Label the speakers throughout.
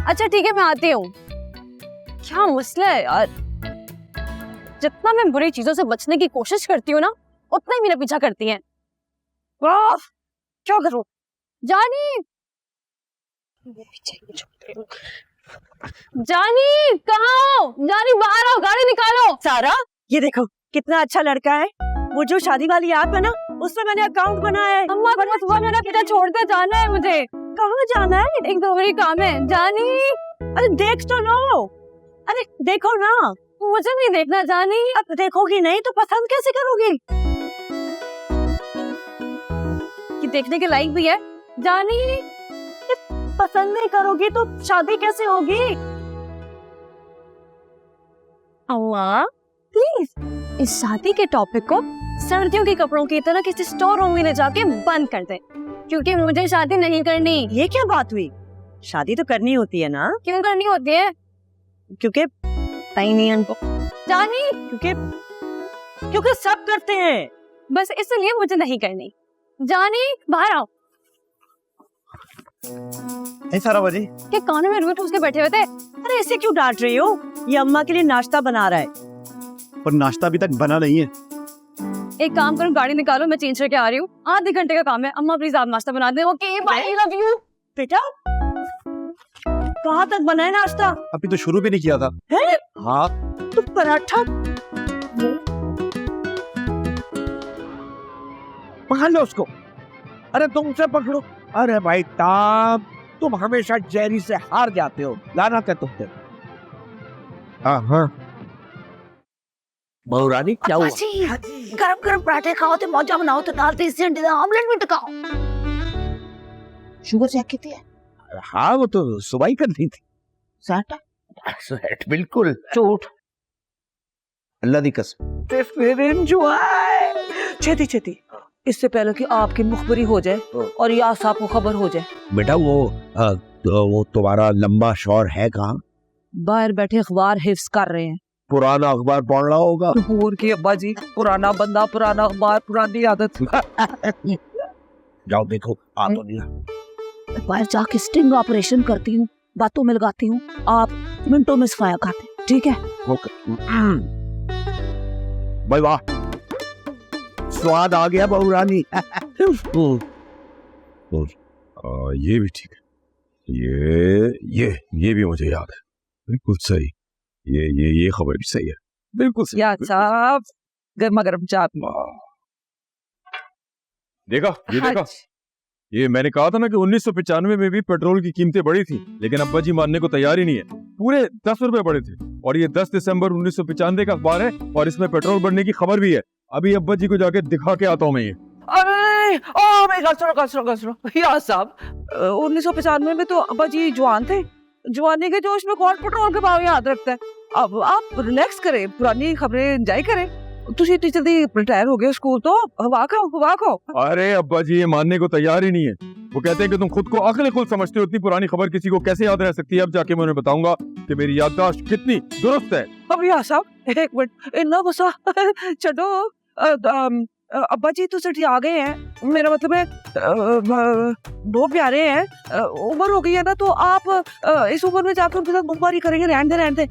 Speaker 1: अच्छा ठीक है, मैं आती हूँ। क्या मसला है यार, जितना मैं बुरी चीजों से बचने की कोशिश करती हूँ ना, उतना ही मेरा पीछा करती हैं। क्या करूँ? जानी, जानी कहाँ हो? जानी बाहर आओ, गाड़ी निकालो।
Speaker 2: सारा, ये देखो कितना अच्छा लड़का है। वो जो शादी वाली ऐप है ना, उसमें मैंने अकाउंट बनाया है।
Speaker 1: अम्मा बस वो मेरा पीछा छोड़कर जाना है मुझे।
Speaker 2: कहाँ जाना है?
Speaker 1: एक जरूरी काम है। जानी,
Speaker 2: अरे देख तो लो। अरे देखो ना।
Speaker 1: मुझे नहीं देखना जानी।
Speaker 2: अब देखोगी नहीं तो पसंद कैसे करोगी?
Speaker 1: कि देखने के लायक भी है। जानी,
Speaker 2: पसंद नहीं करोगी तो शादी कैसे होगी?
Speaker 1: अम्मा प्लीज इस शादी के टॉपिक को सर्दियों के कपड़ों की तरह किसी स्टोर रूम में ले जाके बंद कर दे, क्योंकि मुझे शादी नहीं करनी।
Speaker 2: ये क्या बात हुई? शादी तो करनी होती है ना।
Speaker 1: क्यों करनी होती है?
Speaker 2: क्योंकि
Speaker 1: नहीं नहीं उनको जानी,
Speaker 2: क्योंकि सब करते हैं,
Speaker 1: बस इसलिए मुझे नहीं करनी। जानी बाहर आओ।
Speaker 3: सारा बजी
Speaker 1: के कानों में रुई ठूस के बैठे हुए थे।
Speaker 2: अरे ऐसे क्यों डांट रही हो? ये अम्मा के लिए नाश्ता बना रहा है।
Speaker 3: पर नाश्ता अभी तक बना नहीं है।
Speaker 1: एक काम करो, गाड़ी निकालो, मैं चेंज करके आ रही हूँ। आधे घंटे का काम है। अम्मा प्लीज आप नाश्ता बना दें। Okay bye, love you.
Speaker 2: बेटा कहाँ तक बना है नाश्ता?
Speaker 3: अभी तो शुरू भी नहीं किया था।
Speaker 2: है?
Speaker 3: हाँ
Speaker 2: तो पराठा
Speaker 4: पकड़ लो उसको। अरे तुमसे पकड़ो। अरे भाई ताम, तुम हमेशा जेरी से हार जाते हो। लाना थे तुमसे। हाँ बहुरानी क्या हुआ?
Speaker 2: गरम गरम पराठे खाओ तो मौजा बनाओ तो दाल तीस ऑमलेट भी टकाओ। शुगर चेक की है?
Speaker 4: हाँ वो तो सुबह ही कर दी थी। सेट बिल्कुल
Speaker 2: झूठ।
Speaker 4: अल्लाह दी कसम।
Speaker 2: फिर एंजॉय छेती छेती, इससे पहले कि आपकी मुखबरी हो जाए और या साहब को खबर हो जाए।
Speaker 4: बेटा वो तुम्हारा लंबा शौर है कहाँ?
Speaker 2: बाहर बैठे अखबार हिफ्स कर रहे हैं।
Speaker 4: पुराना अखबार पढ़ रहा होगा।
Speaker 2: और की अब्बा जी, पुराना बंदा, पुराना अखबार, पुरानी आदत।
Speaker 4: जाओ देखो आ तो नहीं।
Speaker 2: बाहर जाके स्टिंग ऑपरेशन करती हूँ, बातों में लगाती हूँ, आप मिनटों में सफाया खाते। ठीक है?
Speaker 4: भाई वाह, स्वाद आ गया बहुरानी।
Speaker 3: ये भी ठीक है। ये भी मुझे याद है। बिल्कुल सही। ये खबर भी सही है। बिल्कुल सही।
Speaker 2: या साहब गर्मा गर्म चाय।
Speaker 3: देखा ये मैंने कहा था ना कि 1995 में भी पेट्रोल की कीमतें बढ़ी थी, लेकिन अब्बा जी मानने को तैयार ही नहीं है। पूरे 10 रुपए बढ़े थे। और ये 10 दिसंबर 1995 का अखबार है और इसमें पेट्रोल बढ़ने की खबर भी है। अभी अब्बा जी को जाके दिखा के आता हूँ मैं ये।
Speaker 2: अरे मेरी सुनो या साहब, 1995 में तो अब्बा जी जवान थे। जवानी के जोश में कौन पेट्रोल के भाव याद रखता है? अब आप रिलैक्स करें, पुरानी खबरें एंजॉय करें। तुझे टीचर दी रिटायर हो गए स्कूल तो हवा खाओ।
Speaker 3: अरे अब्बा जी ये मानने को तैयार ही नहीं है। वो कहते हैं कि तुम खुद को अक्ल खुद समझते हो, इतनी पुरानी खबर किसी को कैसे याद रह सकती है। अब जाके मैं उन्हें बताऊंगा कि मेरी याददाश्त कितनी दुरुस्त है।
Speaker 2: अब या साहब एक मिनट, इतना गुस्सा छोड़ो। अब्बा जी तो सिटी आ गए हैं, मेरा मतलब है बहुत प्यारे हैं। उम्र हो गई है ना, तो आप इस उम्र में जाकर उनके साथ मुखबारी करेंगे। रहने दे।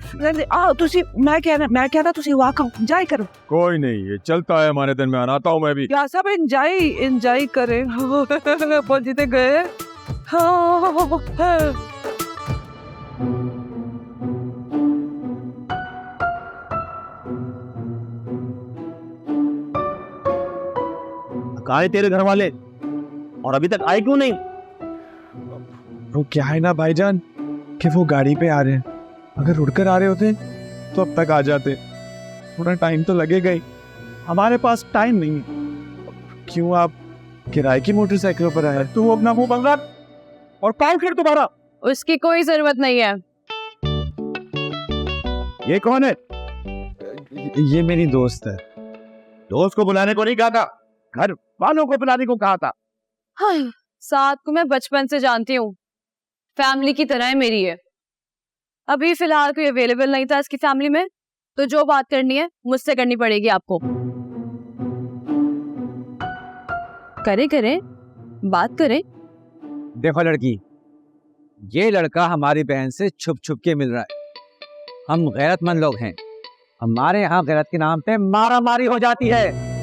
Speaker 2: मैं कहना तुसी वाकई एंजॉय करो।
Speaker 3: कोई नहीं, ये चलता है हमारे दिन में। आनाता हूँ मैं भी।
Speaker 2: क्या सब एंजॉय करें। अब्बा जी तो गए।
Speaker 4: कहाँ है तेरे घर वाले और अभी तक आए क्यों नहीं?
Speaker 5: वो क्या है ना भाईजान कि वो गाड़ी पे आ रहे हैं। अगर उड़कर आ रहे होते तो अब तक आ जाते। थोड़ा टाइम तो लगेगा ही। हमारे पास टाइम नहीं है। क्यों आप किराए की मोटरसाइकिलों पर आए?
Speaker 4: तू अपना मुंह बंद कर और काम कर दोबारा।
Speaker 1: उसकी कोई जरूरत नहीं है।
Speaker 4: ये कौन है?
Speaker 5: ये मेरी दोस्त है।
Speaker 4: दोस्त को बुलाने को नहीं कहा था, घर वालों को बुलाने को कहा था।
Speaker 1: हाँ, साथ को मैं बचपन से जानती हूँ, फैमिली की तरह है मेरी है। अभी फिलहाल कोई अवेलेबल नहीं था इसकी फैमिली में, तो जो बात करनी है मुझसे करनी पड़ेगी आपको। करे बात करें।
Speaker 4: देखो लड़की,
Speaker 6: ये लड़का हमारी बहन से छुप छुप के मिल रहा है। हम गैरतमंद लोग हैं, हमारे यहाँ गैरत के नाम पे मारा मारी हो जाती है।